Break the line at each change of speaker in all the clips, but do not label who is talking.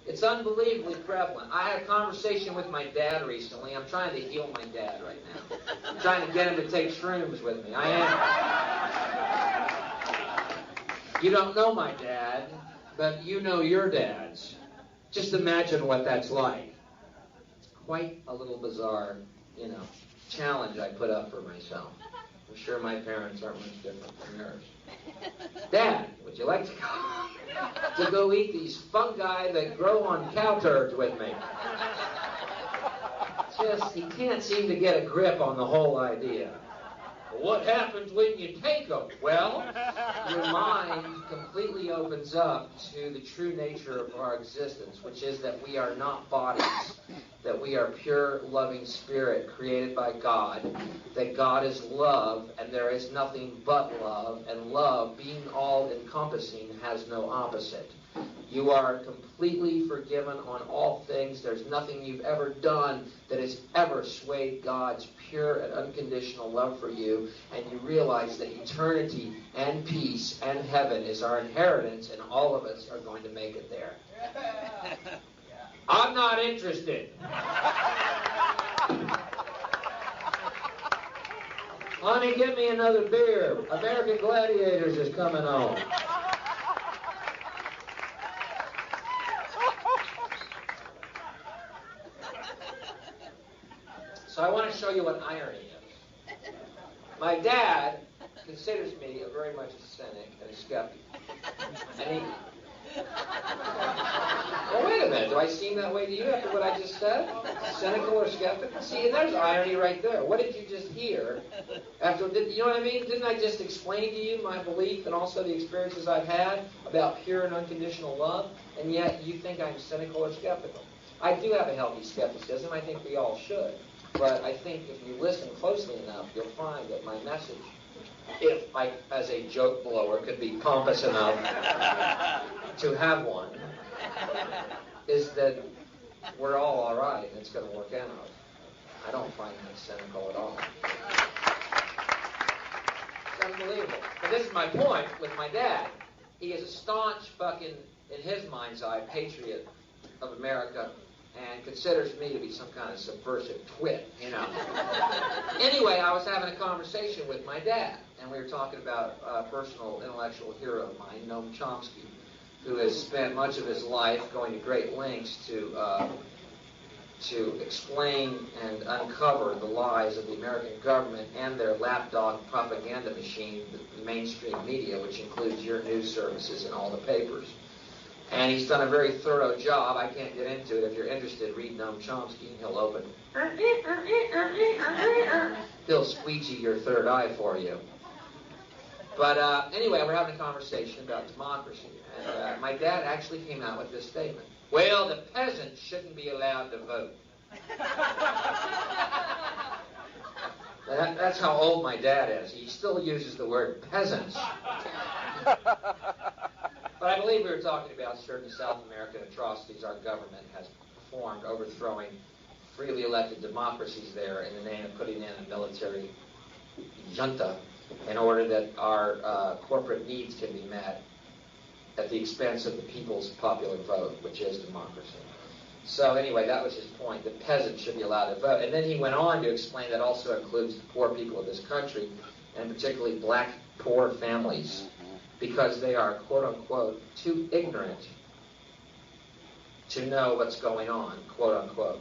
It's unbelievably prevalent. I had a conversation with my dad recently. I'm trying to heal my dad right now. I'm trying to get him to take shrooms with me. I am. You don't know my dad, but you know your dads. Just imagine what that's like. It's quite a little bizarre, challenge I put up for myself. I'm sure my parents aren't much different from yours. Dad, would you like to go eat these fungi that grow on cow turds with me? Just, he can't seem to get a grip on the whole idea. What happens when you take them? Well, your mind completely opens up to the true nature of our existence, which is that we are not bodies, that we are pure, loving spirit created by God, that God is love, and there is nothing but love, and love, being all-encompassing, has no opposite. You are completely forgiven on all things. There's nothing you've ever done that has ever swayed God's pure and unconditional love for you, and you realize that eternity and peace and heaven is our inheritance, and all of us are going to make it there. I'm not interested. Honey, get me another beer. American Gladiators is coming on. So I want to show you what irony is. My dad considers me very much a cynic and a skeptic. And well, wait a minute. Do I seem that way to you after what I just said? Cynical or skeptical? See, and there's irony right there. What did you just hear? You know what I mean? Didn't I just explain to you my belief and also the experiences I've had about pure and unconditional love? And yet you think I'm cynical or skeptical. I do have a healthy skepticism. I think we all should. But I think if you listen closely enough, you'll find that my message, if I, as a joke blower, could be pompous enough to have one, is that we're all right and it's going to work out. I don't find that cynical at all. It's unbelievable. But this is my point with my dad. He is a staunch fucking, in his mind's eye, patriot of America, and considers me to be some kind of subversive twit, Anyway, I was having a conversation with my dad, and we were talking about a personal intellectual hero of mine, Noam Chomsky, who has spent much of his life going to great lengths to explain and uncover the lies of the American government and their lapdog propaganda machine, the mainstream media, which includes your news services and all the papers. And he's done a very thorough job. I can't get into it. If you're interested, read Noam Chomsky, and he'll open. He'll squeegee your third eye for you. But anyway, we're having a conversation about democracy. And my dad actually came out with this statement. Well, the peasants shouldn't be allowed to vote. That's how old my dad is. He still uses the word peasants. But I believe we were talking about certain South American atrocities our government has performed, overthrowing freely elected democracies there in the name of putting in a military junta in order that our corporate needs can be met at the expense of the people's popular vote, which is democracy. So anyway, that was his point. The peasants should be allowed to vote. And then he went on to explain that also includes the poor people of this country, and particularly black poor families, because they are, quote-unquote, too ignorant to know what's going on, quote-unquote.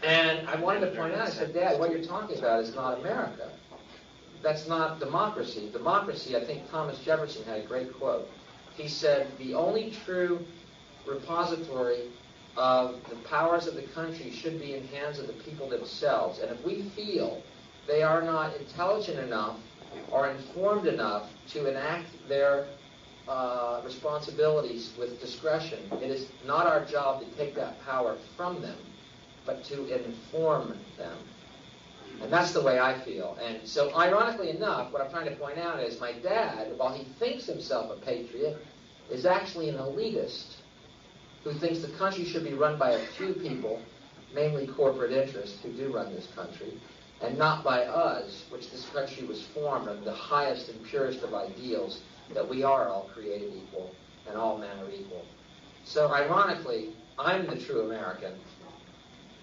And I wanted to point out, I said, Dad, what you're talking about is not America. That's not democracy. Democracy, I think Thomas Jefferson had a great quote. He said, the only true repository of the powers of the country should be in hands of the people themselves. And if we feel they are not intelligent enough or informed enough to enact their responsibilities with discretion, it is not our job to take that power from them, but to inform them. And that's the way I feel. And so, ironically enough, what I'm trying to point out is my dad, while he thinks himself a patriot, is actually an elitist who thinks the country should be run by a few people, mainly corporate interests, who do run this country, and not by us, which this country was formed on the highest and purest of ideals, that we are all created equal and all men are equal. So, ironically, I'm the true American,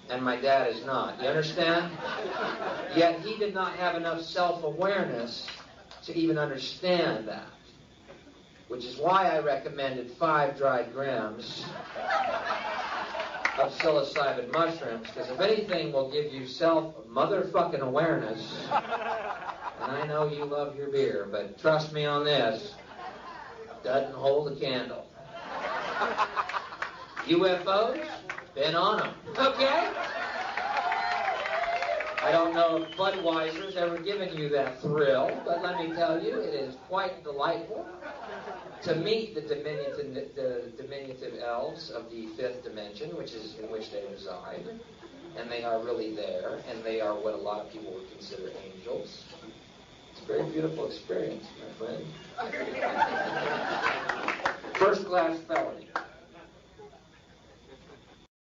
and my dad is not. You understand? Yet he did not have enough self-awareness to even understand that. Which is why I recommended 5 dried grams of psilocybin mushrooms, because if anything will give you self-motherfucking awareness, and I know you love your beer, but trust me on this, doesn't hold a candle. UFOs? Been on them. Okay? I don't know if Budweiser's ever given you that thrill, but let me tell you, it is quite delightful to meet the diminutive elves of the 5th dimension, which is in which they reside. And they are really there, and they are what a lot of people would consider angels. It's a very beautiful experience, my friend. First-class felony.